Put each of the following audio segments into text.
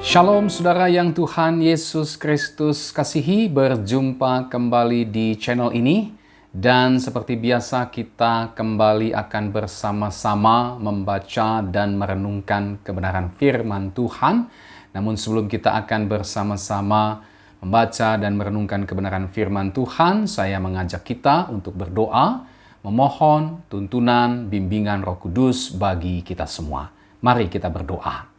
Shalom saudara yang Tuhan Yesus Kristus kasihi, berjumpa kembali di channel ini. Dan seperti biasa kita kembali akan bersama-sama membaca dan merenungkan kebenaran firman Tuhan. Namun sebelum kita akan bersama-sama membaca dan merenungkan kebenaran firman Tuhan, saya mengajak kita untuk berdoa, memohon tuntunan bimbingan Roh Kudus bagi kita semua. Mari kita berdoa.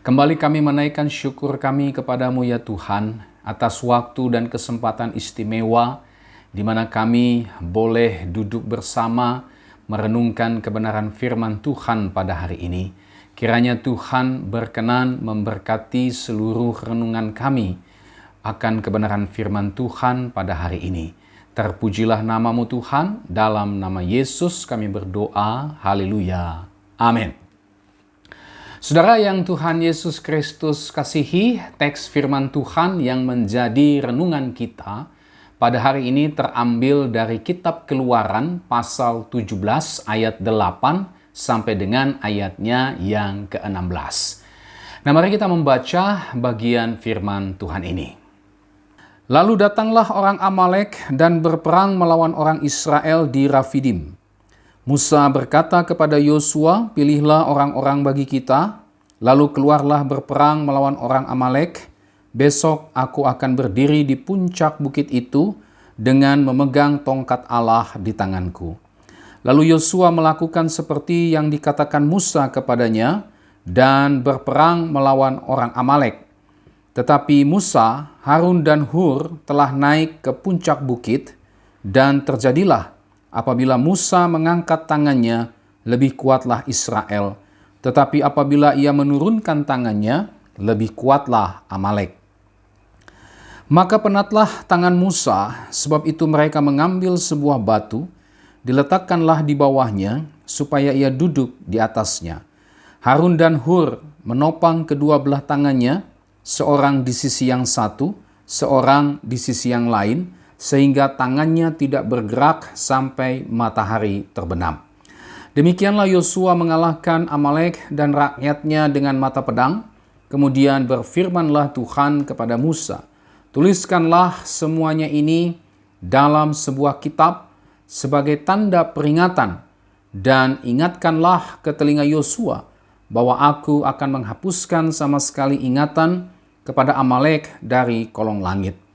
Kembali kami menaikkan syukur kami kepadamu ya Tuhan, atas waktu dan kesempatan istimewa di mana kami boleh duduk bersama merenungkan kebenaran firman Tuhan pada hari ini. Kiranya Tuhan berkenan memberkati seluruh renungan kami akan kebenaran firman Tuhan pada hari ini. Terpujilah namamu Tuhan, dalam nama Yesus kami berdoa, haleluya, amin. Saudara yang Tuhan Yesus Kristus kasihi, teks firman Tuhan yang menjadi renungan kita pada hari ini terambil dari kitab Keluaran pasal 17 ayat 8 sampai dengan ayatnya yang ke-16. Nah, mari kita membaca bagian firman Tuhan ini. Lalu datanglah orang Amalek dan berperang melawan orang Israel di Rafidim. Musa berkata kepada Yosua, pilihlah orang-orang bagi kita, lalu keluarlah berperang melawan orang Amalek. Besok aku akan berdiri di puncak bukit itu dengan memegang tongkat Allah di tanganku. Lalu Yosua melakukan seperti yang dikatakan Musa kepadanya dan berperang melawan orang Amalek. Tetapi Musa, Harun dan Hur telah naik ke puncak bukit, dan terjadilah apabila Musa mengangkat tangannya, lebih kuatlah Israel. Tetapi apabila ia menurunkan tangannya, lebih kuatlah Amalek. Maka penatlah tangan Musa, sebab itu mereka mengambil sebuah batu, diletakkanlah di bawahnya, supaya ia duduk di atasnya. Harun dan Hur menopang kedua belah tangannya, seorang di sisi yang satu, seorang di sisi yang lain, sehingga tangannya tidak bergerak sampai matahari terbenam. Demikianlah Yosua mengalahkan Amalek dan rakyatnya dengan mata pedang. Kemudian berfirmanlah Tuhan kepada Musa, tuliskanlah semuanya ini dalam sebuah kitab sebagai tanda peringatan, dan ingatkanlah ke telinga Yosua bahwa aku akan menghapuskan sama sekali ingatan kepada Amalek dari kolong langit.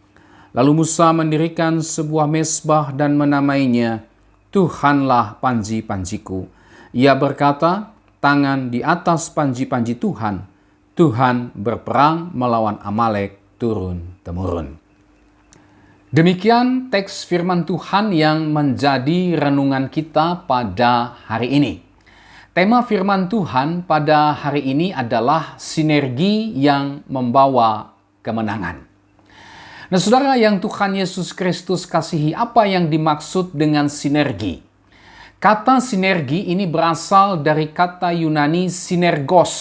Lalu Musa mendirikan sebuah mezbah dan menamainya Tuhanlah panji-panjiku. Ia berkata, tangan di atas panji-panji Tuhan, Tuhan berperang melawan Amalek turun-temurun. Demikian teks firman Tuhan yang menjadi renungan kita pada hari ini. Tema firman Tuhan pada hari ini adalah sinergi yang membawa kemenangan. Nah, saudara yang Tuhan Yesus Kristus kasihi, apa yang dimaksud dengan sinergi? Kata sinergi ini berasal dari kata Yunani sinergos,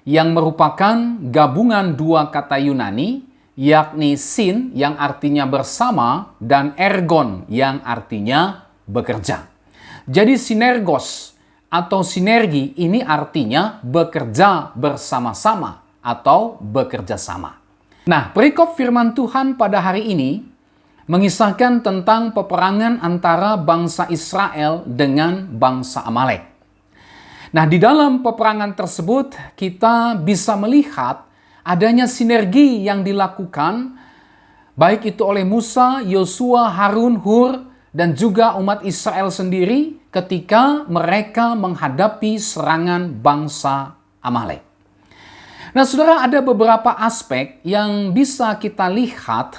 yang merupakan gabungan dua kata Yunani, yakni sin yang artinya bersama dan ergon yang artinya bekerja. Jadi sinergos atau sinergi ini artinya bekerja bersama-sama atau bekerja sama. Nah, perikop firman Tuhan pada hari ini mengisahkan tentang peperangan antara bangsa Israel dengan bangsa Amalek. Nah, di dalam peperangan tersebut kita bisa melihat adanya sinergi yang dilakukan baik itu oleh Musa, Yosua, Harun, Hur, dan juga umat Israel sendiri ketika mereka menghadapi serangan bangsa Amalek. Nah, saudara, ada beberapa aspek yang bisa kita lihat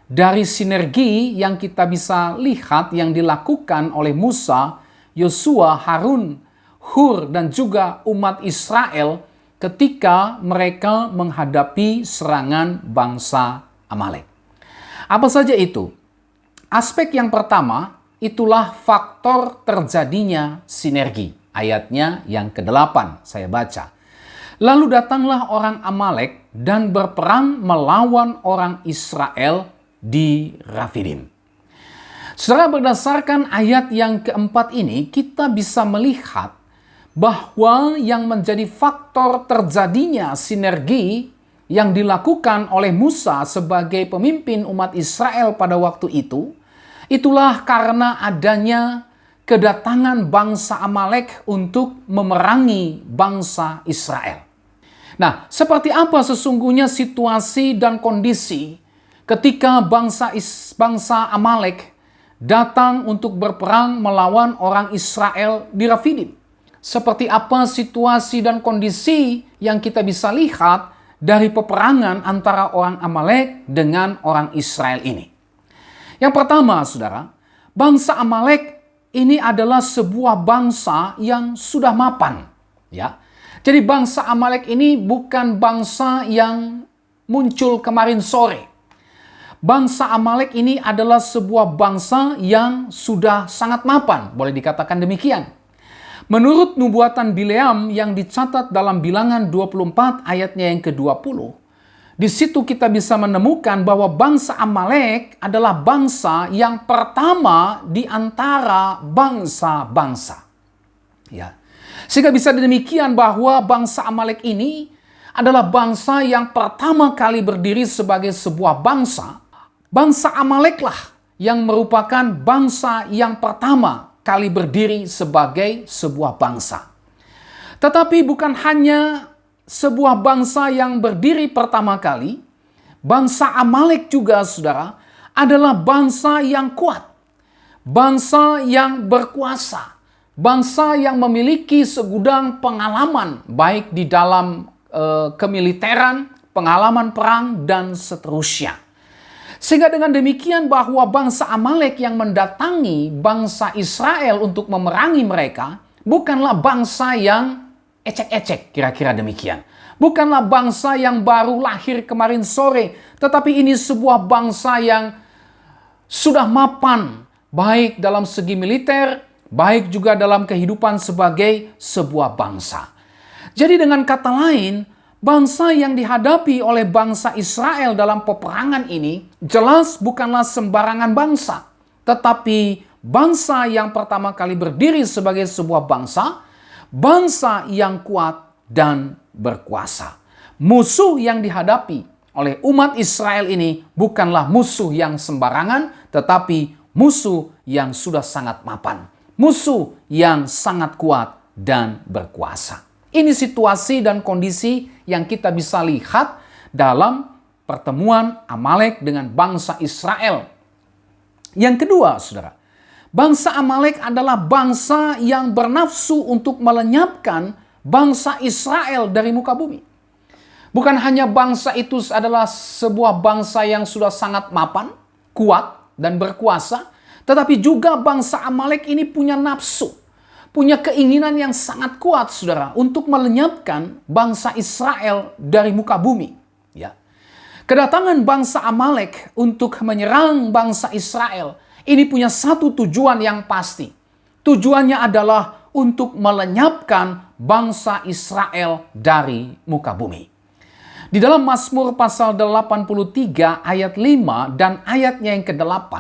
dari sinergi yang kita bisa lihat yang dilakukan oleh Musa, Yosua, Harun, Hur, dan juga umat Israel ketika mereka menghadapi serangan bangsa Amalek. Apa saja itu? Aspek yang pertama, itulah faktor terjadinya sinergi. Ayatnya yang ke-8 saya baca. Lalu datanglah orang Amalek dan berperang melawan orang Israel di Rafidim. Saudara, berdasarkan ayat yang keempat ini, kita bisa melihat bahwa yang menjadi faktor terjadinya sinergi yang dilakukan oleh Musa sebagai pemimpin umat Israel pada waktu itu, itulah karena adanya kedatangan bangsa Amalek untuk memerangi bangsa Israel. Nah, seperti apa sesungguhnya situasi dan kondisi ketika bangsa Amalek datang untuk berperang melawan orang Israel di Refidim? Seperti apa situasi dan kondisi yang kita bisa lihat dari peperangan antara orang Amalek dengan orang Israel ini? Yang pertama, saudara, bangsa Amalek ini adalah sebuah bangsa yang sudah mapan, ya. Jadi bangsa Amalek ini bukan bangsa yang muncul kemarin sore. Bangsa Amalek ini adalah sebuah bangsa yang sudah sangat mapan, boleh dikatakan demikian. Menurut nubuatan Bileam yang dicatat dalam Bilangan 24 ayatnya yang ke-20, di situ kita bisa menemukan bahwa bangsa Amalek adalah bangsa yang pertama di antara bangsa-bangsa. Ya. Sehingga bisa demikian bahwa bangsa Amalek ini adalah bangsa yang pertama kali berdiri sebagai sebuah bangsa. Bangsa Amaleklah yang merupakan bangsa yang pertama kali berdiri sebagai sebuah bangsa. Tetapi bukan hanya sebuah bangsa yang berdiri pertama kali, bangsa Amalek juga, saudara, adalah bangsa yang kuat, bangsa yang berkuasa, bangsa yang memiliki segudang pengalaman baik di dalam kemiliteran, pengalaman perang, dan seterusnya. Sehingga dengan demikian bahwa bangsa Amalek yang mendatangi bangsa Israel untuk memerangi mereka bukanlah bangsa yang ecek-ecek, kira-kira demikian. Bukanlah bangsa yang baru lahir kemarin sore, tetapi ini sebuah bangsa yang sudah mapan, baik dalam segi militer, baik juga dalam kehidupan sebagai sebuah bangsa. Jadi dengan kata lain, bangsa yang dihadapi oleh bangsa Israel dalam peperangan ini jelas bukanlah sembarangan bangsa, tetapi bangsa yang pertama kali berdiri sebagai sebuah bangsa, bangsa yang kuat dan berkuasa. Musuh yang dihadapi oleh umat Israel ini bukanlah musuh yang sembarangan, tetapi musuh yang sudah sangat mapan. Musuh yang sangat kuat dan berkuasa. Ini situasi dan kondisi yang kita bisa lihat dalam pertemuan Amalek dengan bangsa Israel. Yang kedua, saudara, bangsa Amalek adalah bangsa yang bernafsu untuk melenyapkan bangsa Israel dari muka bumi. Bukan hanya bangsa itu adalah sebuah bangsa yang sudah sangat mapan, kuat, dan berkuasa, tetapi juga bangsa Amalek ini punya nafsu, punya keinginan yang sangat kuat, saudara, untuk melenyapkan bangsa Israel dari muka bumi. Ya. Kedatangan bangsa Amalek untuk menyerang bangsa Israel ini punya satu tujuan yang pasti. Tujuannya adalah untuk melenyapkan bangsa Israel dari muka bumi. Di dalam Mazmur pasal 83 ayat 5 dan ayatnya yang ke-8,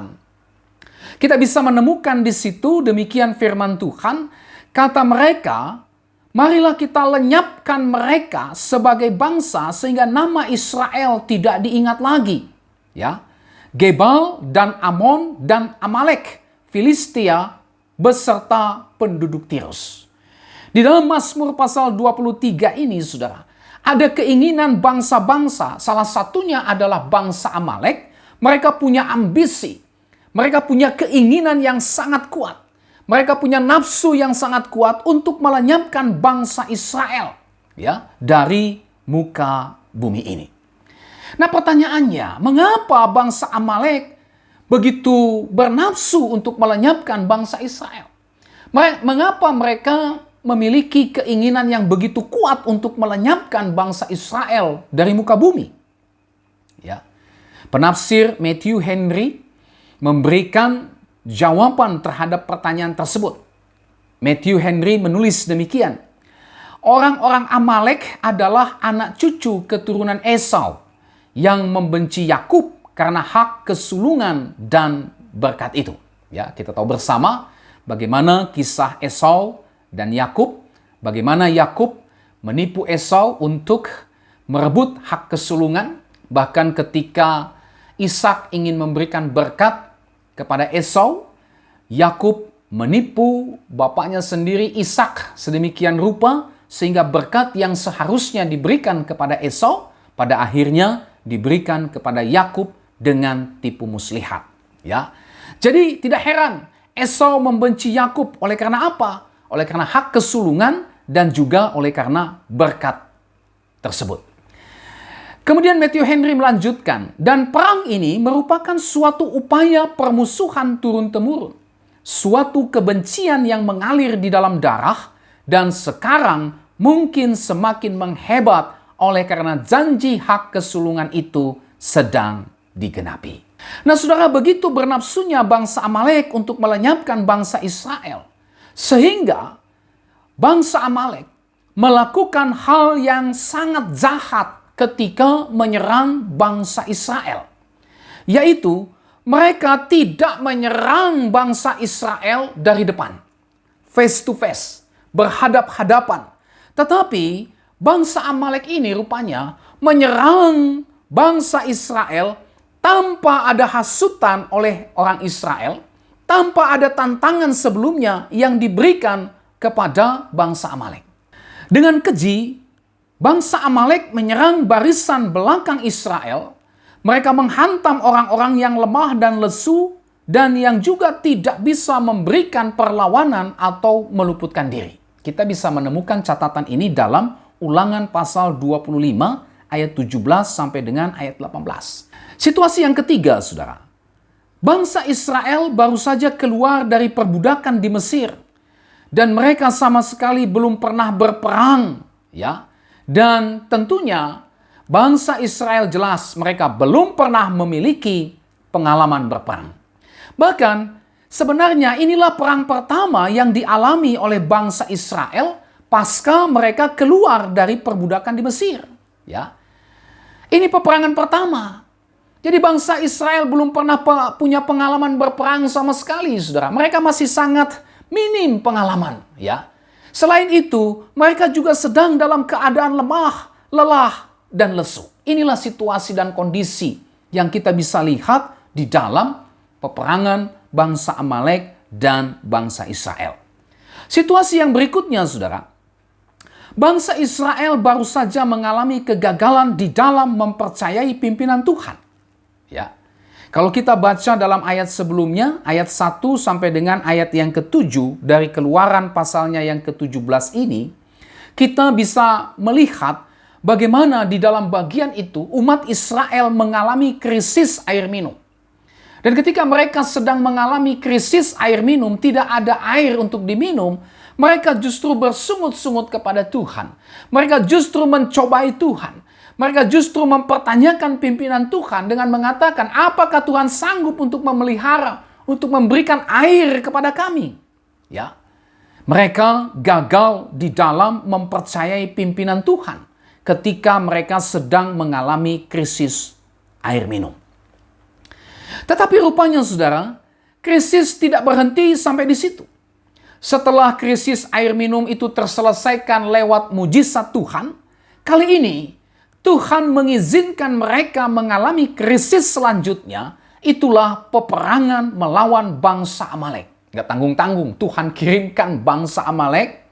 kita bisa menemukan di situ demikian firman Tuhan, kata mereka, marilah kita lenyapkan mereka sebagai bangsa sehingga nama Israel tidak diingat lagi. Ya. Gebal dan Amon dan Amalek, Filistia beserta penduduk Tirus. Di dalam Mazmur pasal 23 ini, saudara, ada keinginan bangsa-bangsa, salah satunya adalah bangsa Amalek. Mereka punya ambisi, mereka punya keinginan yang sangat kuat. Mereka punya nafsu yang sangat kuat untuk melenyapkan bangsa Israel, ya, dari muka bumi ini. Nah, pertanyaannya, mengapa bangsa Amalek begitu bernafsu untuk melenyapkan bangsa Israel? Mengapa mereka memiliki keinginan yang begitu kuat untuk melenyapkan bangsa Israel dari muka bumi? Ya. Penafsir Matthew Henry memberikan jawaban terhadap pertanyaan tersebut. Matthew Henry menulis demikian. Orang-orang Amalek adalah anak cucu keturunan Esau yang membenci Yakub karena hak kesulungan dan berkat itu. Ya, kita tahu bersama bagaimana kisah Esau dan Yakub, bagaimana Yakub menipu Esau untuk merebut hak kesulungan. Bahkan ketika Ishak ingin memberikan berkat kepada Esau, Yakub menipu bapaknya sendiri Ishak sedemikian rupa sehingga berkat yang seharusnya diberikan kepada Esau pada akhirnya diberikan kepada Yakub dengan tipu muslihat. Ya. Jadi tidak heran Esau membenci Yakub oleh karena apa? Oleh karena hak kesulungan dan juga oleh karena berkat tersebut. Kemudian Matthew Henry melanjutkan, dan perang ini merupakan suatu upaya permusuhan turun-temurun. Suatu kebencian yang mengalir di dalam darah dan sekarang mungkin semakin menghebat oleh karena janji hak kesulungan itu sedang digenapi. Nah saudara, begitu bernafsunya bangsa Amalek untuk melenyapkan bangsa Israel. Sehingga bangsa Amalek melakukan hal yang sangat jahat ketika menyerang bangsa Israel. Yaitu mereka tidak menyerang bangsa Israel dari depan. Face to face, berhadap-hadapan. Tetapi bangsa Amalek ini rupanya menyerang bangsa Israel tanpa ada hasutan oleh orang Israel, tanpa ada tantangan sebelumnya yang diberikan kepada bangsa Amalek. Dengan keji, bangsa Amalek menyerang barisan belakang Israel. Mereka menghantam orang-orang yang lemah dan lesu dan yang juga tidak bisa memberikan perlawanan atau meluputkan diri. Kita bisa menemukan catatan ini dalam Ulangan pasal 25 ayat 17 sampai dengan ayat 18. Situasi yang ketiga, saudara. Bangsa Israel baru saja keluar dari perbudakan di Mesir dan mereka sama sekali belum pernah berperang, ya. Dan tentunya bangsa Israel jelas mereka belum pernah memiliki pengalaman berperang. Bahkan sebenarnya inilah perang pertama yang dialami oleh bangsa Israel pasca mereka keluar dari perbudakan di Mesir. Ya, ini peperangan pertama. Jadi bangsa Israel belum pernah punya pengalaman berperang sama sekali, saudara. Mereka masih sangat minim pengalaman, ya. Selain itu, mereka juga sedang dalam keadaan lemah, lelah, dan lesu. Inilah situasi dan kondisi yang kita bisa lihat di dalam peperangan bangsa Amalek dan bangsa Israel. Situasi yang berikutnya, saudara. Bangsa Israel baru saja mengalami kegagalan di dalam mempercayai pimpinan Tuhan. Ya. Kalau kita baca dalam ayat sebelumnya, ayat 1 sampai dengan ayat yang ke-7 dari Keluaran pasalnya yang ke-17 ini, kita bisa melihat bagaimana di dalam bagian itu umat Israel mengalami krisis air minum. Dan ketika mereka sedang mengalami krisis air minum, tidak ada air untuk diminum, mereka justru bersungut-sungut kepada Tuhan. Mereka justru mencobai Tuhan. Mereka justru mempertanyakan pimpinan Tuhan dengan mengatakan, apakah Tuhan sanggup untuk memelihara, untuk memberikan air kepada kami? Ya, mereka gagal di dalam mempercayai pimpinan Tuhan ketika mereka sedang mengalami krisis air minum. Tetapi rupanya, saudara, krisis tidak berhenti sampai di situ. Setelah krisis air minum itu terselesaikan lewat mujizat Tuhan, kali ini Tuhan mengizinkan mereka mengalami krisis selanjutnya, itulah peperangan melawan bangsa Amalek. Gak tanggung-tanggung, Tuhan kirimkan bangsa Amalek,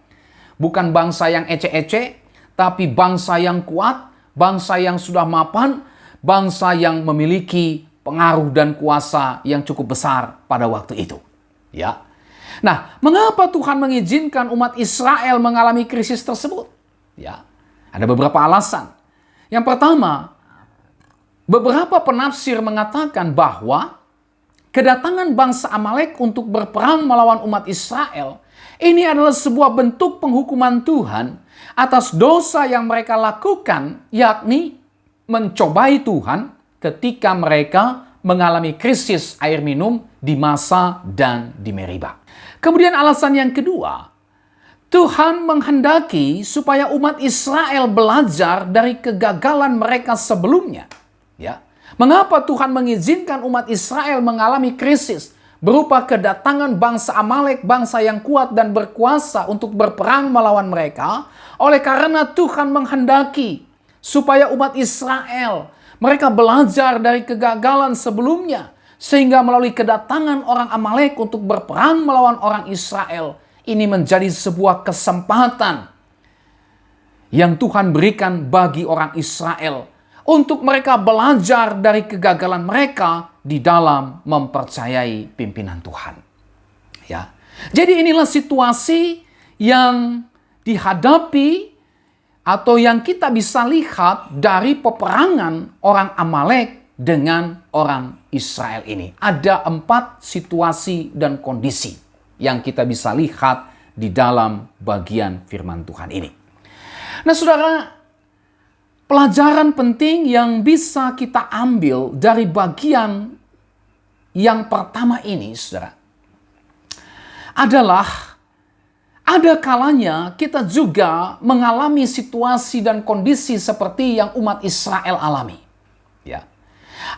bukan bangsa yang ece-ece, tapi bangsa yang kuat, bangsa yang sudah mapan, bangsa yang memiliki pengaruh dan kuasa yang cukup besar pada waktu itu. Ya. Nah, mengapa Tuhan mengizinkan umat Israel mengalami krisis tersebut? Ya, ada beberapa alasan. Yang pertama, beberapa penafsir mengatakan bahwa kedatangan bangsa Amalek untuk berperang melawan umat Israel ini adalah sebuah bentuk penghukuman Tuhan atas dosa yang mereka lakukan, yakni mencobai Tuhan ketika mereka mengalami krisis air minum di Masa dan di Meriba. Kemudian alasan yang kedua, Tuhan menghendaki supaya umat Israel belajar dari kegagalan mereka sebelumnya. Ya. Mengapa Tuhan mengizinkan umat Israel mengalami krisis? berupa kedatangan bangsa Amalek, bangsa yang kuat dan berkuasa untuk berperang melawan mereka. Oleh karena Tuhan menghendaki supaya umat Israel, mereka belajar dari kegagalan sebelumnya, sehingga melalui kedatangan orang Amalek untuk berperang melawan orang Israel, ini menjadi sebuah kesempatan yang Tuhan berikan bagi orang Israel untuk mereka belajar dari kegagalan mereka di dalam mempercayai pimpinan Tuhan. Ya. Jadi inilah situasi yang dihadapi atau yang kita bisa lihat dari peperangan orang Amalek dengan orang Israel ini. Ada 4 situasi dan kondisi yang kita bisa lihat di dalam bagian firman Tuhan ini. Nah, saudara, pelajaran penting yang bisa kita ambil dari bagian yang pertama ini, saudara, adalah ada kalanya kita juga mengalami situasi dan kondisi seperti yang umat Israel alami. Ya.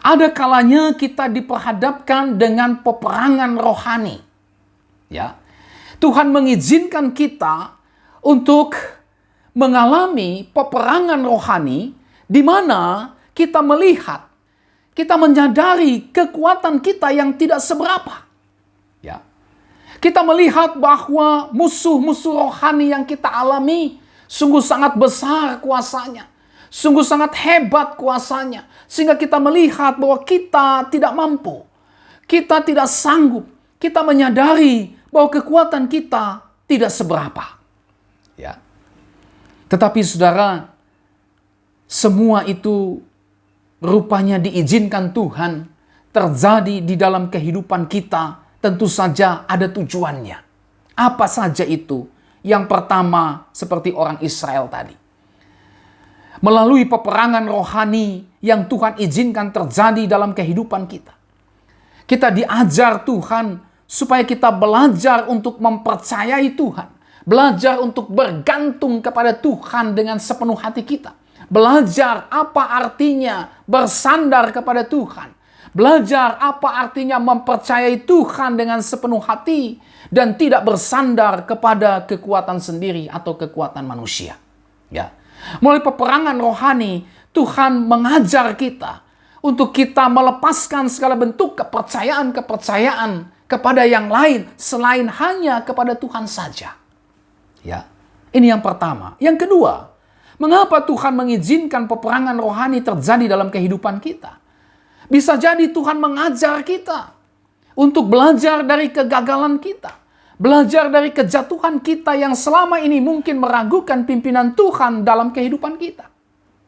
Ada kalanya kita diperhadapkan dengan peperangan rohani. Ya. Tuhan mengizinkan kita untuk mengalami peperangan rohani di mana kita melihat, kita menyadari kekuatan kita yang tidak seberapa. Ya. Kita melihat bahwa musuh-musuh rohani yang kita alami sungguh sangat besar kuasanya, sungguh sangat hebat kuasanya, sehingga kita melihat bahwa kita tidak mampu, kita tidak sanggup, kita menyadari bahwa kekuatan kita tidak seberapa. Ya. Tetapi saudara, semua itu rupanya diizinkan Tuhan terjadi di dalam kehidupan kita. Tentu saja ada tujuannya. Apa saja itu? Yang pertama, seperti orang Israel tadi. Melalui peperangan rohani yang Tuhan izinkan terjadi dalam kehidupan kita. Kita diajar Tuhan supaya kita belajar untuk mempercayai Tuhan. Belajar untuk bergantung kepada Tuhan dengan sepenuh hati kita. Belajar apa artinya bersandar kepada Tuhan. Belajar apa artinya mempercayai Tuhan dengan sepenuh hati dan tidak bersandar kepada kekuatan sendiri atau kekuatan manusia. Ya. Melalui peperangan rohani, Tuhan mengajar kita untuk kita melepaskan segala bentuk kepercayaan kepada yang lain selain hanya kepada Tuhan saja. Ya. Ini yang pertama. Yang kedua, mengapa Tuhan mengizinkan peperangan rohani terjadi dalam kehidupan kita? Bisa jadi Tuhan mengajar kita untuk belajar dari kegagalan kita. Belajar dari kejatuhan kita yang selama ini mungkin meragukan pimpinan Tuhan dalam kehidupan kita.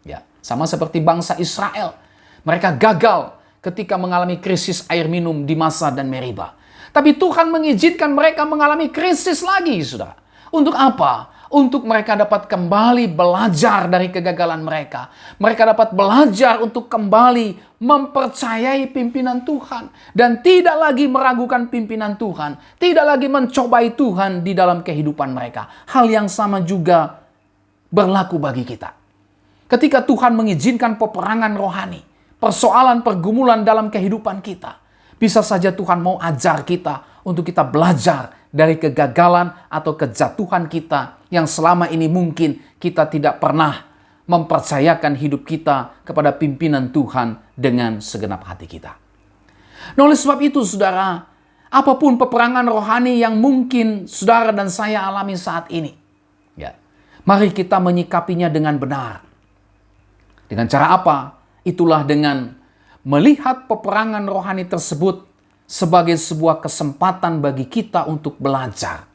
Ya, sama seperti bangsa Israel. Mereka gagal ketika mengalami krisis air minum di Masa dan Meriba. Tapi Tuhan mengizinkan mereka mengalami krisis lagi, saudara. Untuk apa? Untuk mereka dapat kembali belajar dari kegagalan mereka. Mereka dapat belajar untuk kembali mempercayai pimpinan Tuhan. Dan tidak lagi meragukan pimpinan Tuhan. Tidak lagi mencobai Tuhan di dalam kehidupan mereka. Hal yang sama juga berlaku bagi kita. Ketika Tuhan mengizinkan peperangan rohani, persoalan pergumulan dalam kehidupan kita, bisa saja Tuhan mau ajar kita untuk kita belajar dari kegagalan atau kejatuhan kita yang selama ini mungkin kita tidak pernah mempercayakan hidup kita kepada pimpinan Tuhan dengan segenap hati kita. Nah, oleh sebab itu, saudara, apapun peperangan rohani yang mungkin saudara dan saya alami saat ini, ya, mari kita menyikapinya dengan benar. Dengan cara apa? Itulah dengan melihat peperangan rohani tersebut sebagai sebuah kesempatan bagi kita untuk belajar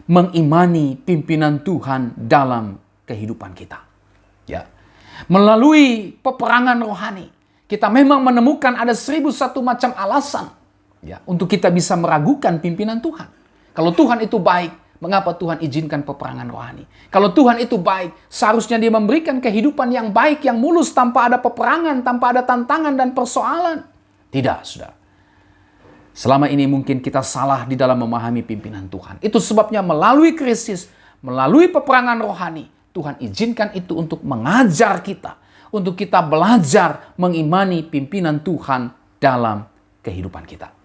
mengimani pimpinan Tuhan dalam kehidupan kita. Ya. Melalui peperangan rohani, kita memang menemukan ada 1001 macam alasan ya, untuk kita bisa meragukan pimpinan Tuhan. Kalau Tuhan itu baik, mengapa Tuhan izinkan peperangan rohani? Kalau Tuhan itu baik, seharusnya Dia memberikan kehidupan yang baik, yang mulus, tanpa ada peperangan, tanpa ada tantangan dan persoalan. Tidak, saudara. Selama ini mungkin kita salah di dalam memahami pimpinan Tuhan. Itu sebabnya melalui krisis, melalui peperangan rohani, Tuhan izinkan itu untuk mengajar kita, untuk kita belajar mengimani pimpinan Tuhan dalam kehidupan kita.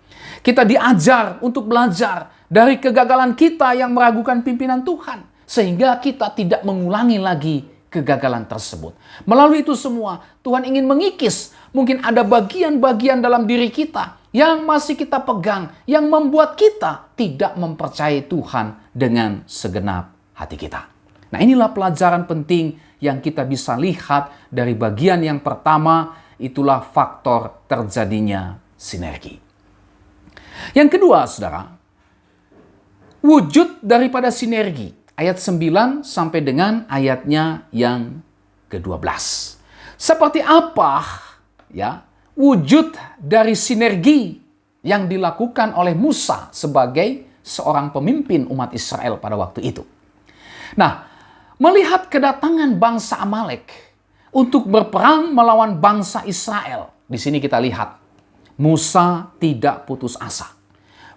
Kita diajar untuk belajar dari kegagalan kita yang meragukan pimpinan Tuhan, sehingga kita tidak mengulangi lagi kegagalan tersebut. Melalui itu semua, Tuhan ingin mengikis. Mungkin ada bagian-bagian dalam diri kita yang masih kita pegang, yang membuat kita tidak mempercayai Tuhan dengan segenap hati kita. Nah, inilah pelajaran penting yang kita bisa lihat dari bagian yang pertama, itulah faktor terjadinya sinergi. Yang kedua, saudara, wujud daripada sinergi. Ayat 9 sampai dengan ayatnya yang ke-12. Seperti apa ya wujud dari sinergi yang dilakukan oleh Musa sebagai seorang pemimpin umat Israel pada waktu itu. Nah, melihat kedatangan bangsa Amalek untuk berperang melawan bangsa Israel, di sini kita lihat Musa tidak putus asa.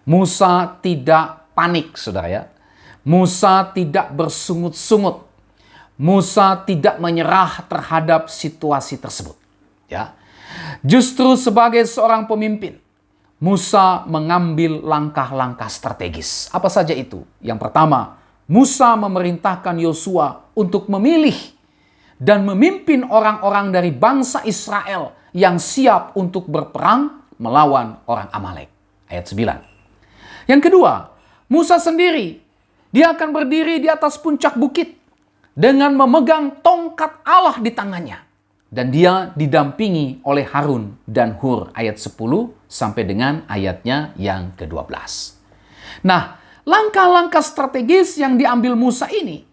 Musa tidak panik, saudara ya. Musa tidak bersungut-sungut. Musa tidak menyerah terhadap situasi tersebut. Ya. Justru sebagai seorang pemimpin, Musa mengambil langkah-langkah strategis. Apa saja itu? Yang pertama, Musa memerintahkan Yosua untuk memilih dan memimpin orang-orang dari bangsa Israel yang siap untuk berperang melawan orang Amalek. Ayat 9. Yang kedua, Musa sendiri, dia akan berdiri di atas puncak bukit dengan memegang tongkat Allah di tangannya. Dan dia didampingi oleh Harun dan Hur. Ayat 10 sampai dengan ayatnya yang ke-12. Nah, langkah-langkah strategis yang diambil Musa ini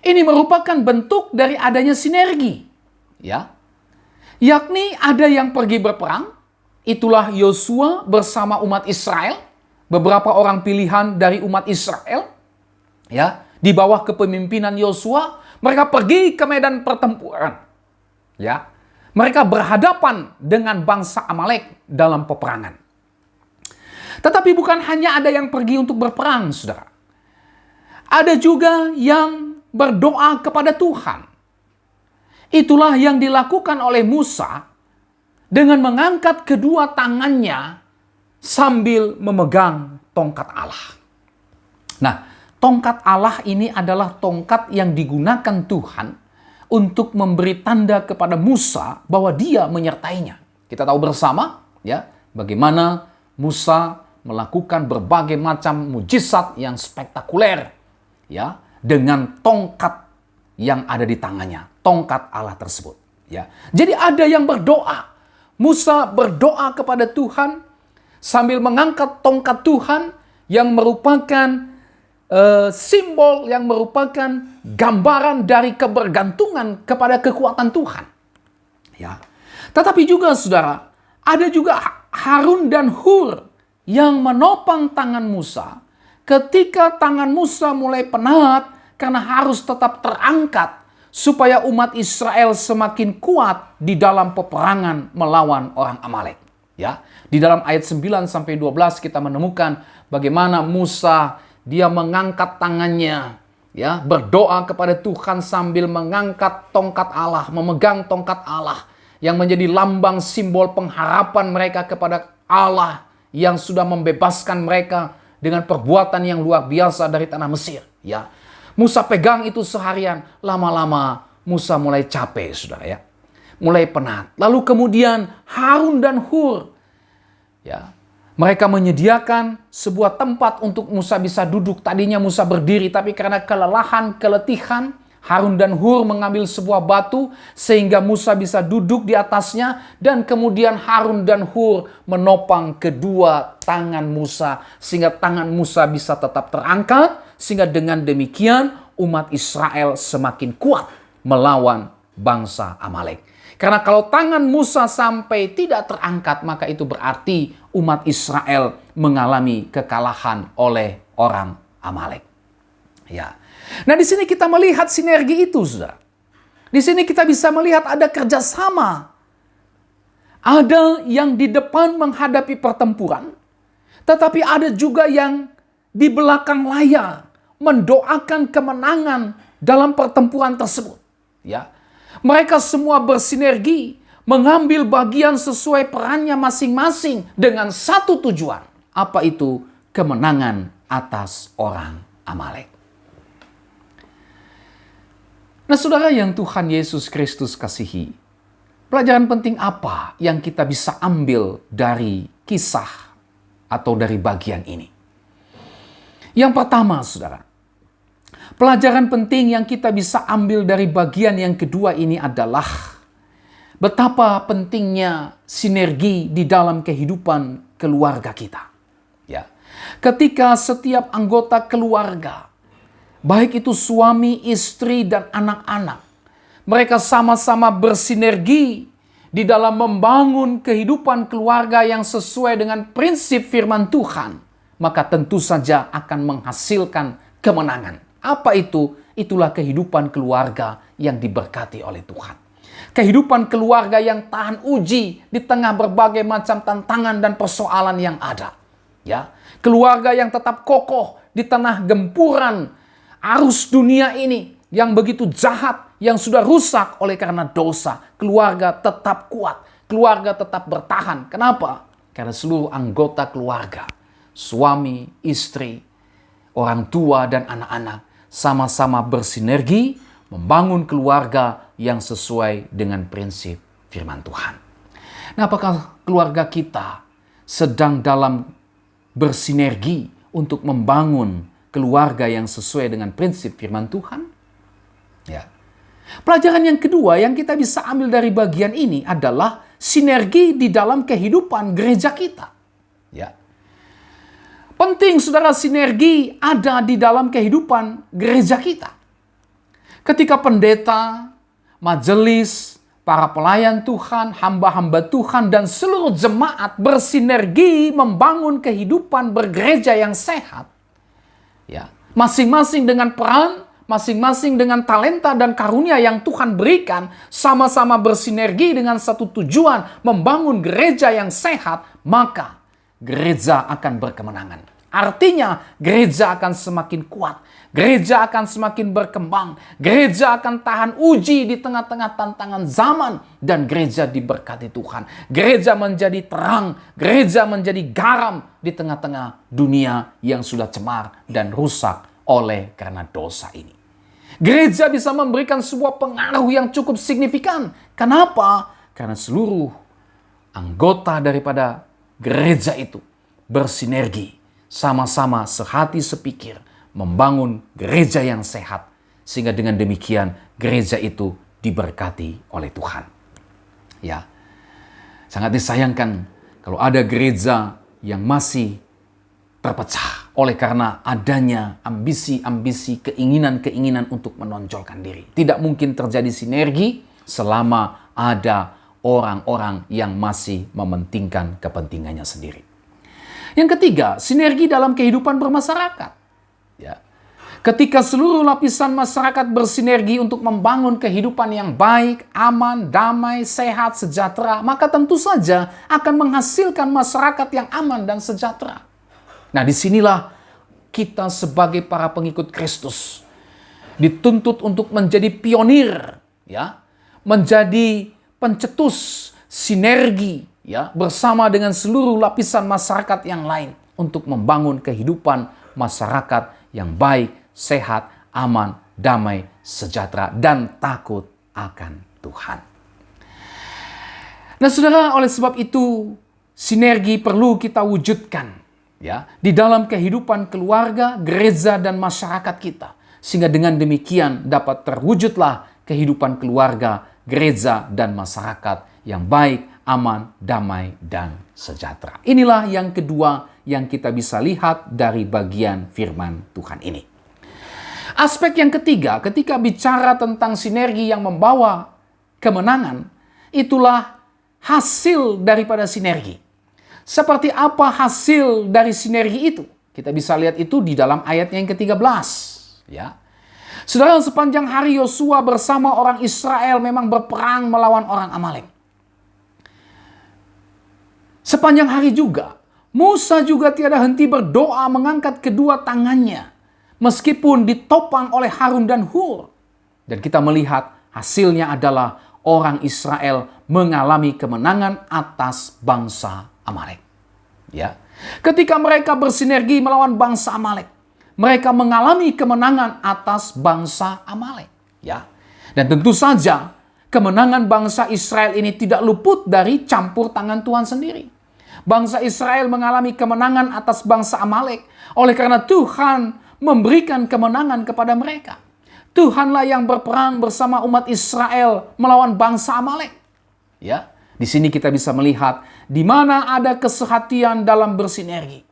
merupakan bentuk dari adanya sinergi. Ya, yakni ada yang pergi berperang, itulah Yosua bersama umat Israel, beberapa orang pilihan dari umat Israel, ya, di bawah kepemimpinan Yosua, mereka pergi ke medan pertempuran. Ya, mereka berhadapan dengan bangsa Amalek dalam peperangan. Tetapi bukan hanya ada yang pergi untuk berperang, saudara. Ada juga yang berdoa kepada Tuhan. Itulah yang dilakukan oleh Musa dengan mengangkat kedua tangannya sambil memegang tongkat Allah. Nah, tongkat Allah ini adalah tongkat yang digunakan Tuhan untuk memberi tanda kepada Musa bahwa dia menyertainya. Kita tahu bersama ya bagaimana Musa melakukan berbagai macam mujizat yang spektakuler ya dengan tongkat yang ada di tangannya, tongkat Allah tersebut ya. Jadi ada yang berdoa. Musa berdoa kepada Tuhan sambil mengangkat tongkat Tuhan yang merupakan simbol, yang merupakan gambaran dari kebergantungan kepada kekuatan Tuhan. Ya. Tetapi juga saudara, ada juga Harun dan Hur yang menopang tangan Musa ketika tangan Musa mulai penat karena harus tetap terangkat supaya umat Israel semakin kuat di dalam peperangan melawan orang Amalek. Ya. Di dalam ayat 9 sampai 12 kita menemukan bagaimana Musa dia mengangkat tangannya, ya, berdoa kepada Tuhan sambil mengangkat tongkat Allah, memegang tongkat Allah yang menjadi lambang simbol pengharapan mereka kepada Allah yang sudah membebaskan mereka dengan perbuatan yang luar biasa dari tanah Mesir, ya. Musa pegang itu seharian, lama-lama Musa mulai capek, saudara ya. Mulai penat. Lalu kemudian Harun dan Hur, ya, mereka menyediakan sebuah tempat untuk Musa bisa duduk. Tadinya Musa berdiri, tapi karena kelelahan, keletihan, Harun dan Hur mengambil sebuah batu sehingga Musa bisa duduk di atasnya. Dan kemudian Harun dan Hur menopang kedua tangan Musa sehingga tangan Musa bisa tetap terangkat. Sehingga dengan demikian umat Israel semakin kuat melawan bangsa Amalek. Karena kalau tangan Musa sampai tidak terangkat, maka itu berarti umat Israel mengalami kekalahan oleh orang Amalek. Ya. Nah, di sini kita melihat sinergi itu, saudara. Di sini kita bisa melihat ada kerjasama. Ada yang di depan menghadapi pertempuran, tetapi ada juga yang di belakang layar mendoakan kemenangan dalam pertempuran tersebut. Ya. Mereka semua bersinergi, mengambil bagian sesuai perannya masing-masing dengan satu tujuan. Apa itu? Kemenangan atas orang Amalek. Nah, saudara yang Tuhan Yesus Kristus kasihi, pelajaran penting apa yang kita bisa ambil dari kisah atau dari bagian ini? Yang pertama, saudara, pelajaran penting yang kita bisa ambil dari bagian yang kedua ini adalah betapa pentingnya sinergi di dalam kehidupan keluarga kita. Ya, ketika setiap anggota keluarga, baik itu suami, istri, dan anak-anak, mereka sama-sama bersinergi di dalam membangun kehidupan keluarga yang sesuai dengan prinsip firman Tuhan, maka tentu saja akan menghasilkan kemenangan. Apa itu? Itulah kehidupan keluarga yang diberkati oleh Tuhan. Kehidupan keluarga yang tahan uji di tengah berbagai macam tantangan dan persoalan yang ada. Ya, keluarga yang tetap kokoh di tengah gempuran arus dunia ini yang begitu jahat, yang sudah rusak oleh karena dosa. Keluarga tetap kuat, keluarga tetap bertahan. Kenapa? Karena seluruh anggota keluarga, suami, istri, orang tua, dan anak-anak sama-sama bersinergi membangun keluarga yang sesuai dengan prinsip firman Tuhan. Nah, apakah keluarga kita sedang dalam bersinergi untuk membangun keluarga yang sesuai dengan prinsip firman Tuhan? Ya. Pelajaran yang kedua yang kita bisa ambil dari bagian ini adalah sinergi di dalam kehidupan gereja kita. Ya. Penting, saudara, sinergi ada di dalam kehidupan gereja kita. Ketika pendeta, majelis, para pelayan Tuhan, hamba-hamba Tuhan, dan seluruh jemaat bersinergi membangun kehidupan bergereja yang sehat. Ya, masing-masing dengan peran, masing-masing dengan talenta dan karunia yang Tuhan berikan, sama-sama bersinergi dengan satu tujuan, membangun gereja yang sehat, maka gereja akan berkemenangan. Artinya, gereja akan semakin kuat, gereja akan semakin berkembang, gereja akan tahan uji di tengah-tengah tantangan zaman, dan gereja diberkati Tuhan. Gereja menjadi terang, gereja menjadi garam di tengah-tengah dunia yang sudah cemar dan rusak oleh karena dosa ini. Gereja bisa memberikan sebuah pengaruh yang cukup signifikan. Kenapa? Karena seluruh anggota daripada gereja itu bersinergi, sama-sama sehati sepikir, membangun gereja yang sehat, sehingga dengan demikian gereja itu diberkati oleh Tuhan. Ya, sangat disayangkan kalau ada gereja yang masih terpecah oleh karena adanya ambisi-ambisi, keinginan-keinginan untuk menonjolkan diri. Tidak mungkin terjadi sinergi selama ada orang-orang yang masih mementingkan kepentingannya sendiri. Yang ketiga, sinergi dalam kehidupan bermasyarakat. Ya. Ketika seluruh lapisan masyarakat bersinergi untuk membangun kehidupan yang baik, aman, damai, sehat, sejahtera, maka tentu saja akan menghasilkan masyarakat yang aman dan sejahtera. Nah, disinilah kita sebagai para pengikut Kristus dituntut untuk menjadi pionir, ya, menjadi pencetus sinergi, ya, bersama dengan seluruh lapisan masyarakat yang lain untuk membangun kehidupan masyarakat yang baik, sehat, aman, damai, sejahtera, dan takut akan Tuhan. Nah, saudara, oleh sebab itu sinergi perlu kita wujudkan, ya, di dalam kehidupan keluarga, gereja, dan masyarakat kita, sehingga dengan demikian dapat terwujudlah kehidupan keluarga, gereja, dan masyarakat yang baik, aman, damai, dan sejahtera. Inilah yang kedua yang kita bisa lihat dari bagian firman Tuhan ini. Aspek yang ketiga, ketika bicara tentang sinergi yang membawa kemenangan, itulah hasil daripada sinergi. Seperti apa hasil dari sinergi itu? Kita bisa lihat itu di dalam ayat yang ke-13. Ya. Saudara, sepanjang hari Yosua bersama orang Israel memang berperang melawan orang Amalek. Sepanjang hari juga, Musa juga tiada henti berdoa mengangkat kedua tangannya, meskipun ditopang oleh Harun dan Hur. Dan kita melihat hasilnya adalah orang Israel mengalami kemenangan atas bangsa Amalek. Ya. Ketika mereka bersinergi melawan bangsa Amalek, mereka mengalami kemenangan atas bangsa Amalek. Ya. Dan tentu saja kemenangan bangsa Israel ini tidak luput dari campur tangan Tuhan sendiri. Bangsa Israel mengalami kemenangan atas bangsa Amalek oleh karena Tuhan memberikan kemenangan kepada mereka. Tuhanlah yang berperang bersama umat Israel melawan bangsa Amalek. Ya, di sini kita bisa melihat di mana ada kesehatian dalam bersinergi.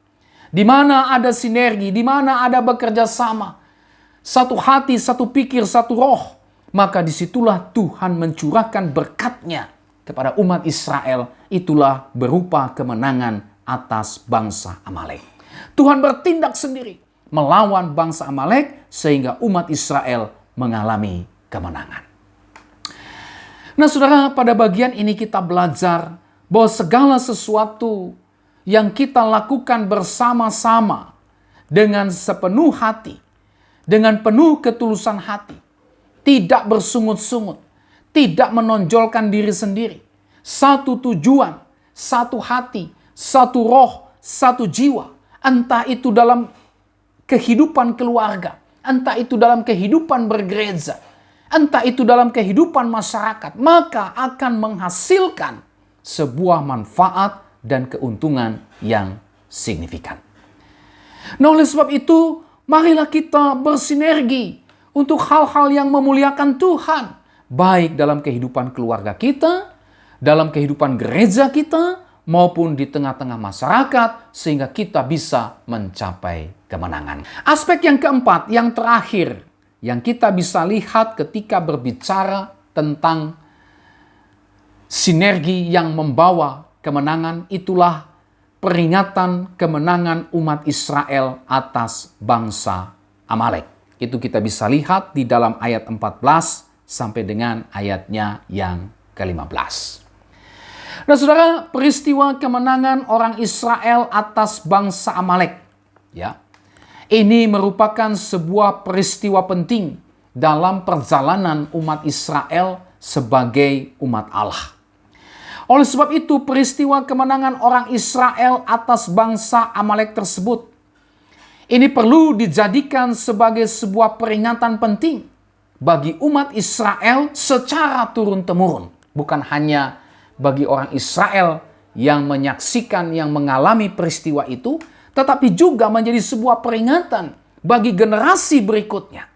Di mana ada sinergi, di mana ada bekerja sama. Satu hati, satu pikir, satu roh. Maka disitulah Tuhan mencurahkan berkat-Nya kepada umat Israel. Itulah berupa kemenangan atas bangsa Amalek. Tuhan bertindak sendiri melawan bangsa Amalek sehingga umat Israel mengalami kemenangan. Nah saudara, pada bagian ini kita belajar bahwa segala sesuatu yang kita lakukan bersama-sama dengan sepenuh hati, dengan penuh ketulusan hati, tidak bersungut-sungut, tidak menonjolkan diri sendiri, satu tujuan, satu hati, satu roh, satu jiwa, entah itu dalam kehidupan keluarga, entah itu dalam kehidupan bergereja, entah itu dalam kehidupan masyarakat, maka akan menghasilkan sebuah manfaat dan keuntungan yang signifikan. Nah, oleh sebab itu, marilah kita bersinergi untuk hal-hal yang memuliakan Tuhan, baik dalam kehidupan keluarga kita, dalam kehidupan gereja kita, maupun di tengah-tengah masyarakat, sehingga kita bisa mencapai kemenangan. Aspek yang keempat, yang terakhir, yang kita bisa lihat ketika berbicara tentang sinergi yang membawa kemenangan, itulah peringatan kemenangan umat Israel atas bangsa Amalek. Itu kita bisa lihat di dalam ayat 14 sampai dengan ayatnya yang ke-15. Nah saudara, peristiwa kemenangan orang Israel atas bangsa Amalek, ya, ini merupakan sebuah peristiwa penting dalam perjalanan umat Israel sebagai umat Allah. Oleh sebab itu, peristiwa kemenangan orang Israel atas bangsa Amalek tersebut, ini perlu dijadikan sebagai sebuah peringatan penting bagi umat Israel secara turun-temurun. Bukan hanya bagi orang Israel yang menyaksikan, yang mengalami peristiwa itu, tetapi juga menjadi sebuah peringatan bagi generasi berikutnya.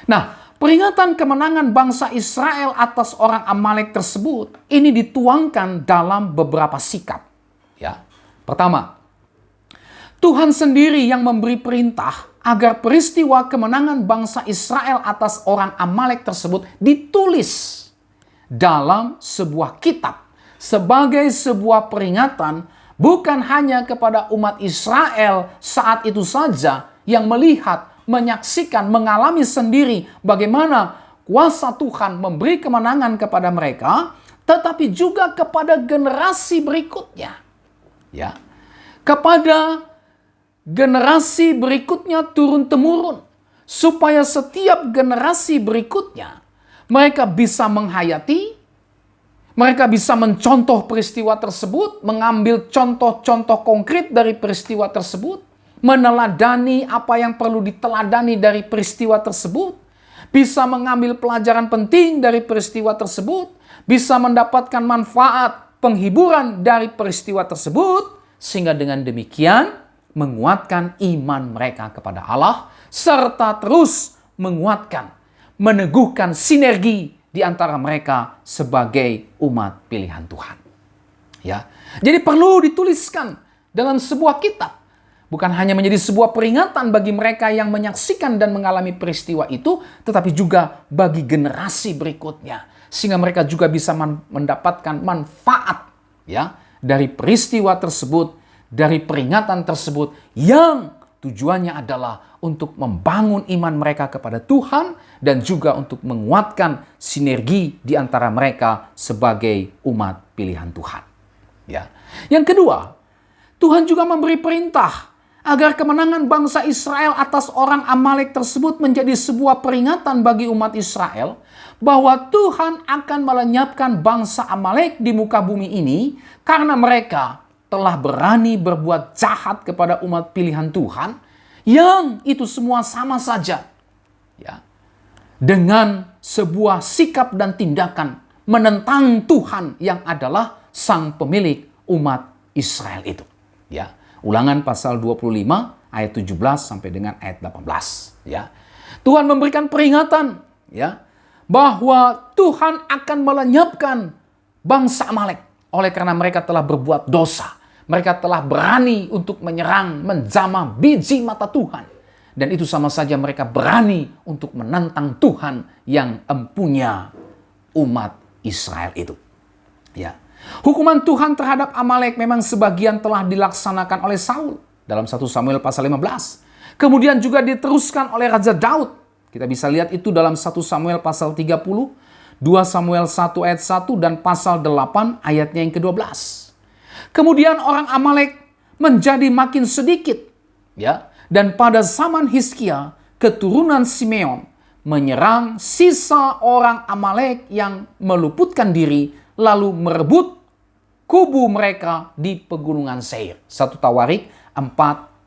Nah, peringatan kemenangan bangsa Israel atas orang Amalek tersebut, ini dituangkan dalam beberapa sikap. Ya, pertama, Tuhan sendiri yang memberi perintah agar peristiwa kemenangan bangsa Israel atas orang Amalek tersebut ditulis dalam sebuah kitab sebagai sebuah peringatan bukan hanya kepada umat Israel saat itu saja yang melihat, menyaksikan, mengalami sendiri bagaimana kuasa Tuhan memberi kemenangan kepada mereka, tetapi juga kepada generasi berikutnya. Ya. Kepada generasi berikutnya turun-temurun, supaya setiap generasi berikutnya mereka bisa menghayati, mereka bisa mencontoh peristiwa tersebut, mengambil contoh-contoh konkret dari peristiwa tersebut, meneladani apa yang perlu diteladani dari peristiwa tersebut, bisa mengambil pelajaran penting dari peristiwa tersebut, bisa mendapatkan manfaat penghiburan dari peristiwa tersebut, sehingga dengan demikian menguatkan iman mereka kepada Allah, serta terus menguatkan, meneguhkan sinergi di antara mereka sebagai umat pilihan Tuhan. Ya. Jadi perlu dituliskan dalam sebuah kitab. Bukan hanya menjadi sebuah peringatan bagi mereka yang menyaksikan dan mengalami peristiwa itu, tetapi juga bagi generasi berikutnya. Sehingga mereka juga bisa mendapatkan manfaat, ya, dari peristiwa tersebut, dari peringatan tersebut, yang tujuannya adalah untuk membangun iman mereka kepada Tuhan dan juga untuk menguatkan sinergi di antara mereka sebagai umat pilihan Tuhan. Ya. Yang kedua, Tuhan juga memberi perintah agar kemenangan bangsa Israel atas orang Amalek tersebut menjadi sebuah peringatan bagi umat Israel bahwa Tuhan akan melenyapkan bangsa Amalek di muka bumi ini karena mereka telah berani berbuat jahat kepada umat pilihan Tuhan, yang itu semua sama saja ya dengan sebuah sikap dan tindakan menentang Tuhan yang adalah sang pemilik umat Israel itu. Ya. Ulangan pasal 25 ayat 17 sampai dengan ayat 18 ya. Tuhan memberikan peringatan ya bahwa Tuhan akan melenyapkan bangsa Amalek oleh karena mereka telah berbuat dosa. Mereka telah berani untuk menyerang, menjamah biji mata Tuhan. Dan itu sama saja mereka berani untuk menantang Tuhan yang empunya umat Israel itu. Ya. Hukuman Tuhan terhadap Amalek memang sebagian telah dilaksanakan oleh Saul dalam 1 Samuel pasal 15. Kemudian juga diteruskan oleh Raja Daud. Kita bisa lihat itu dalam 1 Samuel pasal 30, 2 Samuel 1 ayat 1 dan pasal 8 ayatnya yang ke-12. Kemudian orang Amalek menjadi makin sedikit ya, dan pada zaman Hizkia keturunan Simeon menyerang sisa orang Amalek yang meluputkan diri lalu merebut kubu mereka di pegunungan Seir. 1 Tawarik 4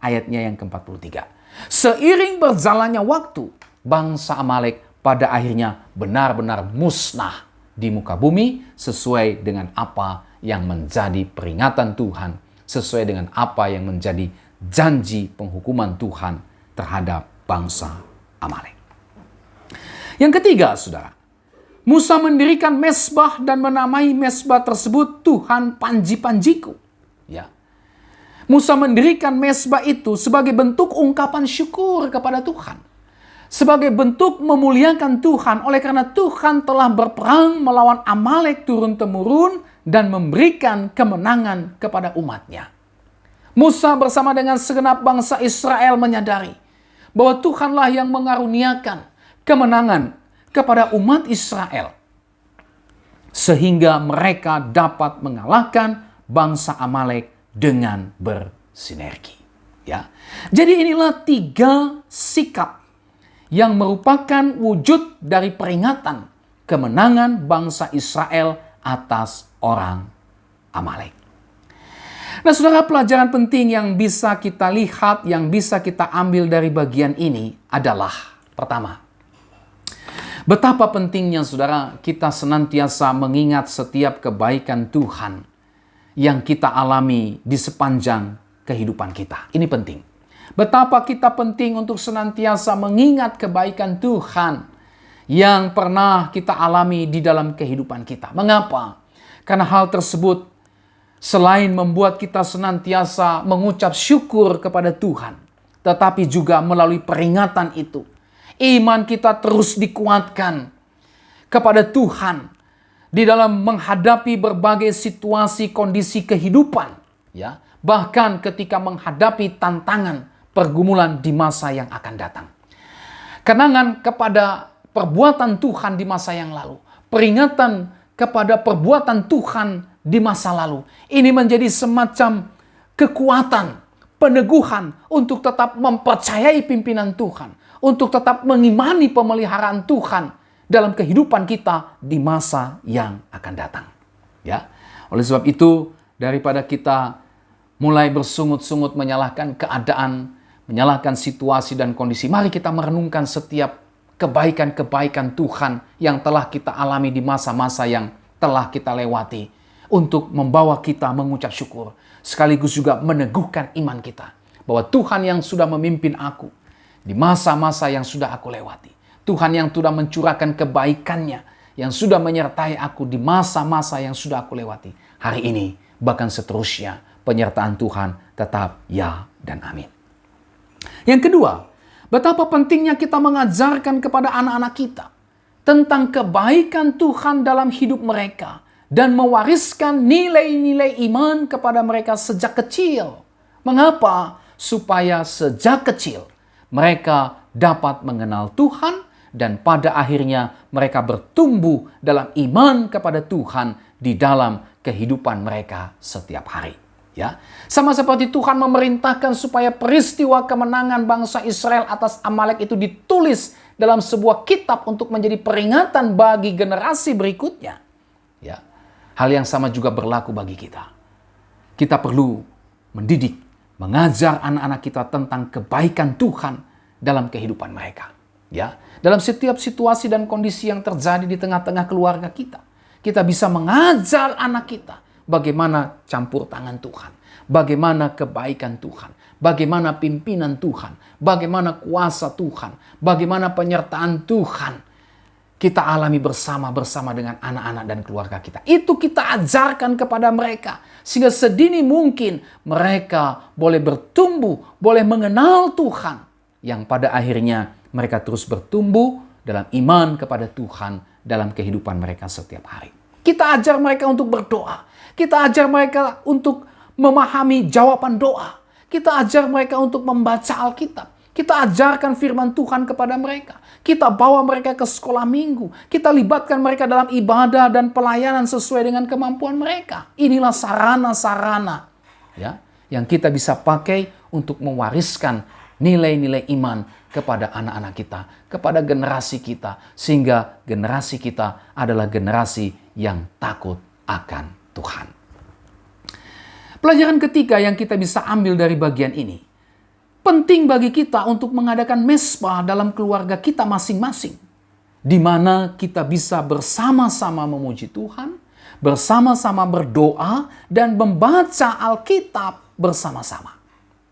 ayatnya yang ke-43. Seiring berjalannya waktu, bangsa Amalek pada akhirnya benar-benar musnah di muka bumi sesuai dengan apa yang menjadi peringatan Tuhan, sesuai dengan apa yang menjadi janji penghukuman Tuhan terhadap bangsa Amalek. Yang ketiga, saudara, Musa mendirikan mezbah dan menamai mezbah tersebut Tuhan Panji-Panjiku. Ya. Musa mendirikan mezbah itu sebagai bentuk ungkapan syukur kepada Tuhan. Sebagai bentuk memuliakan Tuhan oleh karena Tuhan telah berperang melawan Amalek turun-temurun dan memberikan kemenangan kepada umatnya. Musa bersama dengan segenap bangsa Israel menyadari bahwa Tuhanlah yang mengaruniakan kemenangan kepada umat Israel sehingga mereka dapat mengalahkan bangsa Amalek dengan bersinergi. Ya. Jadi inilah 3 sikap yang merupakan wujud dari peringatan kemenangan bangsa Israel atas orang Amalek. Nah, saudara, pelajaran penting yang bisa kita lihat, yang bisa kita ambil dari bagian ini adalah pertama, betapa pentingnya, saudara, kita senantiasa mengingat setiap kebaikan Tuhan yang kita alami di sepanjang kehidupan kita. Ini penting. Betapa kita penting untuk senantiasa mengingat kebaikan Tuhan yang pernah kita alami di dalam kehidupan kita. Mengapa? Karena hal tersebut selain membuat kita senantiasa mengucap syukur kepada Tuhan, tetapi juga melalui peringatan itu, iman kita terus dikuatkan kepada Tuhan di dalam menghadapi berbagai situasi kondisi kehidupan, ya, bahkan ketika menghadapi tantangan pergumulan di masa yang akan datang. Kenangan kepada perbuatan Tuhan di masa yang lalu, peringatan kepada perbuatan Tuhan di masa lalu, ini menjadi semacam kekuatan, peneguhan untuk tetap mempercayai pimpinan Tuhan, untuk tetap mengimani pemeliharaan Tuhan dalam kehidupan kita di masa yang akan datang. Ya, oleh sebab itu, daripada kita mulai bersungut-sungut menyalahkan keadaan, menyalahkan situasi dan kondisi, mari kita merenungkan setiap kebaikan-kebaikan Tuhan yang telah kita alami di masa-masa yang telah kita lewati, untuk membawa kita mengucap syukur, sekaligus juga meneguhkan iman kita bahwa Tuhan yang sudah memimpin aku di masa-masa yang sudah aku lewati, Tuhan yang sudah mencurahkan kebaikannya, yang sudah menyertai aku di masa-masa yang sudah aku lewati, hari ini bahkan seterusnya penyertaan Tuhan tetap ya dan amin. Yang kedua, betapa pentingnya kita mengajarkan kepada anak-anak kita tentang kebaikan Tuhan dalam hidup mereka dan mewariskan nilai-nilai iman kepada mereka sejak kecil. Mengapa? Supaya sejak kecil mereka dapat mengenal Tuhan dan pada akhirnya mereka bertumbuh dalam iman kepada Tuhan di dalam kehidupan mereka setiap hari. Ya, sama seperti Tuhan memerintahkan supaya peristiwa kemenangan bangsa Israel atas Amalek itu ditulis dalam sebuah kitab untuk menjadi peringatan bagi generasi berikutnya. Ya, hal yang sama juga berlaku bagi kita. Kita perlu mendidik, mengajar anak-anak kita tentang kebaikan Tuhan dalam kehidupan mereka. Ya, dalam setiap situasi dan kondisi yang terjadi di tengah-tengah keluarga kita, kita bisa mengajar anak kita bagaimana campur tangan Tuhan, bagaimana kebaikan Tuhan, bagaimana pimpinan Tuhan, bagaimana kuasa Tuhan, bagaimana penyertaan Tuhan kita alami bersama dengan anak-anak dan keluarga kita. Itu kita ajarkan kepada mereka, sehingga sedini mungkin mereka boleh bertumbuh, boleh mengenal Tuhan, yang pada akhirnya mereka terus bertumbuh dalam iman kepada Tuhan dalam kehidupan mereka setiap hari. Kita ajar mereka untuk berdoa. Kita ajar mereka untuk memahami jawaban doa. Kita ajar mereka untuk membaca Alkitab. Kita ajarkan firman Tuhan kepada mereka. Kita bawa mereka ke sekolah minggu. Kita libatkan mereka dalam ibadah dan pelayanan sesuai dengan kemampuan mereka. Inilah sarana-sarana ya, yang kita bisa pakai untuk mewariskan nilai-nilai iman kepada anak-anak kita, kepada generasi kita, sehingga generasi kita adalah generasi yang takut akan Tuhan. Pelajaran ketiga yang kita bisa ambil dari bagian ini, penting bagi kita untuk mengadakan mesbah dalam keluarga kita masing-masing, di mana kita bisa bersama-sama memuji Tuhan, bersama-sama berdoa, dan membaca Alkitab bersama-sama.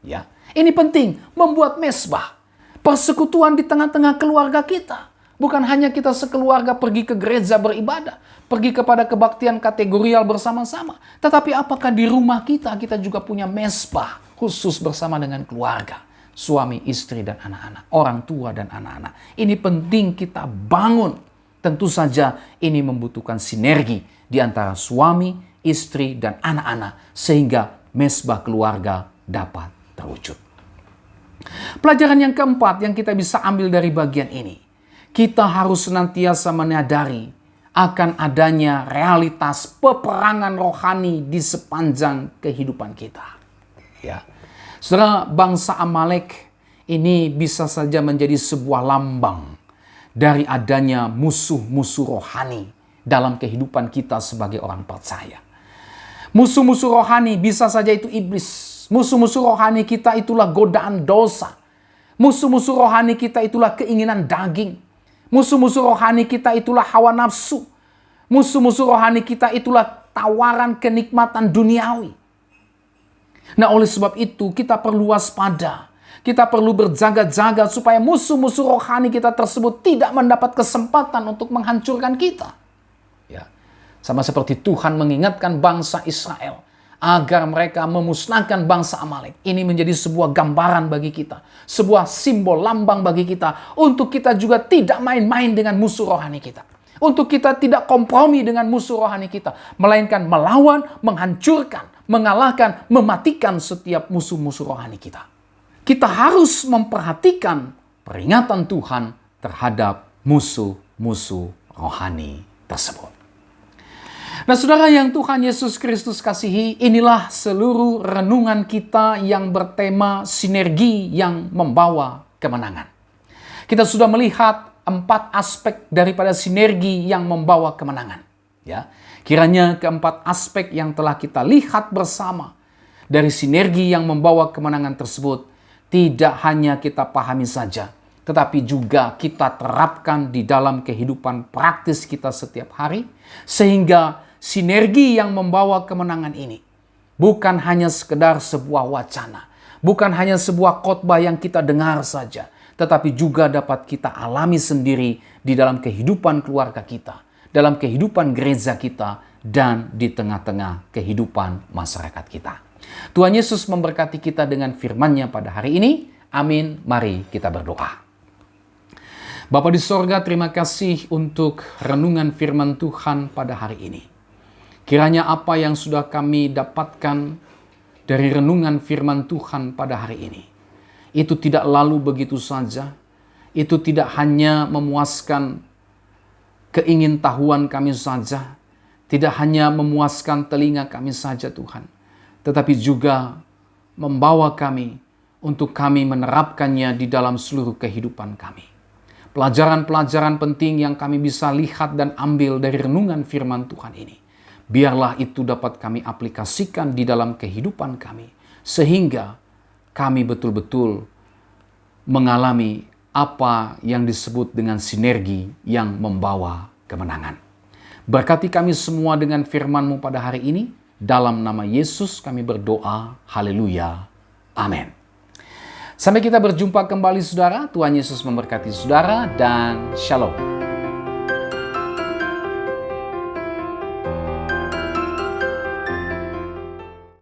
Ya, ini penting, membuat mesbah, persekutuan di tengah-tengah keluarga kita. Bukan hanya kita sekeluarga pergi ke gereja beribadah, pergi kepada kebaktian kategorial bersama-sama. Tetapi apakah di rumah kita juga punya mesbah khusus bersama dengan keluarga. Suami, istri, dan anak-anak. Orang tua dan anak-anak. Ini penting kita bangun. Tentu saja ini membutuhkan sinergi di antara suami, istri, dan anak-anak. Sehingga mesbah keluarga dapat terwujud. Pelajaran yang keempat yang kita bisa ambil dari bagian ini. Kita harus senantiasa menyadari akan adanya realitas peperangan rohani di sepanjang kehidupan kita. Ya. Saudara, bangsa Amalek ini bisa saja menjadi sebuah lambang dari adanya musuh-musuh rohani dalam kehidupan kita sebagai orang percaya. Musuh-musuh rohani bisa saja itu iblis. Musuh-musuh rohani kita itulah godaan dosa. Musuh-musuh rohani kita itulah keinginan daging. Musuh-musuh rohani kita itulah hawa nafsu. Musuh-musuh rohani kita itulah tawaran kenikmatan duniawi. Nah, oleh sebab itu kita perlu waspada. Kita perlu berjaga-jaga supaya musuh-musuh rohani kita tersebut tidak mendapat kesempatan untuk menghancurkan kita. Ya, sama seperti Tuhan mengingatkan bangsa Israel agar mereka memusnahkan bangsa Amalek. Ini menjadi sebuah gambaran bagi kita. Sebuah simbol lambang bagi kita. Untuk kita juga tidak main-main dengan musuh rohani kita. Untuk kita tidak kompromi dengan musuh rohani kita. Melainkan melawan, menghancurkan, mengalahkan, mematikan setiap musuh-musuh rohani kita. Kita harus memperhatikan peringatan Tuhan terhadap musuh-musuh rohani tersebut. Nah, saudara yang Tuhan Yesus Kristus kasihi, inilah seluruh renungan kita yang bertema sinergi yang membawa kemenangan. Kita sudah melihat 4 aspek daripada sinergi yang membawa kemenangan. Ya, kiranya keempat aspek yang telah kita lihat bersama dari sinergi yang membawa kemenangan tersebut tidak hanya kita pahami saja, tetapi juga kita terapkan di dalam kehidupan praktis kita setiap hari, sehingga sinergi yang membawa kemenangan ini bukan hanya sekedar sebuah wacana, bukan hanya sebuah khotbah yang kita dengar saja, tetapi juga dapat kita alami sendiri di dalam kehidupan keluarga kita, dalam kehidupan gereja kita, dan di tengah-tengah kehidupan masyarakat kita. Tuhan Yesus memberkati kita dengan firman-Nya pada hari ini. Amin. Mari kita berdoa. Bapa di sorga, terima kasih untuk renungan firman Tuhan pada hari ini. Kiranya apa yang sudah kami dapatkan dari renungan firman Tuhan pada hari ini, itu tidak lalu begitu saja. Itu tidak hanya memuaskan keingintahuan kami saja. Tidak hanya memuaskan telinga kami saja Tuhan. tetapi juga membawa kami untuk kami menerapkannya di dalam seluruh kehidupan kami. Pelajaran-pelajaran penting yang kami bisa lihat dan ambil dari renungan firman Tuhan ini, biarlah itu dapat kami aplikasikan di dalam kehidupan kami, sehingga kami betul-betul mengalami apa yang disebut dengan sinergi yang membawa kemenangan. Berkati kami semua dengan firman-Mu pada hari ini. Dalam nama Yesus kami berdoa. Haleluya. Amin. Sampai kita berjumpa kembali saudara. Tuhan Yesus memberkati saudara dan shalom.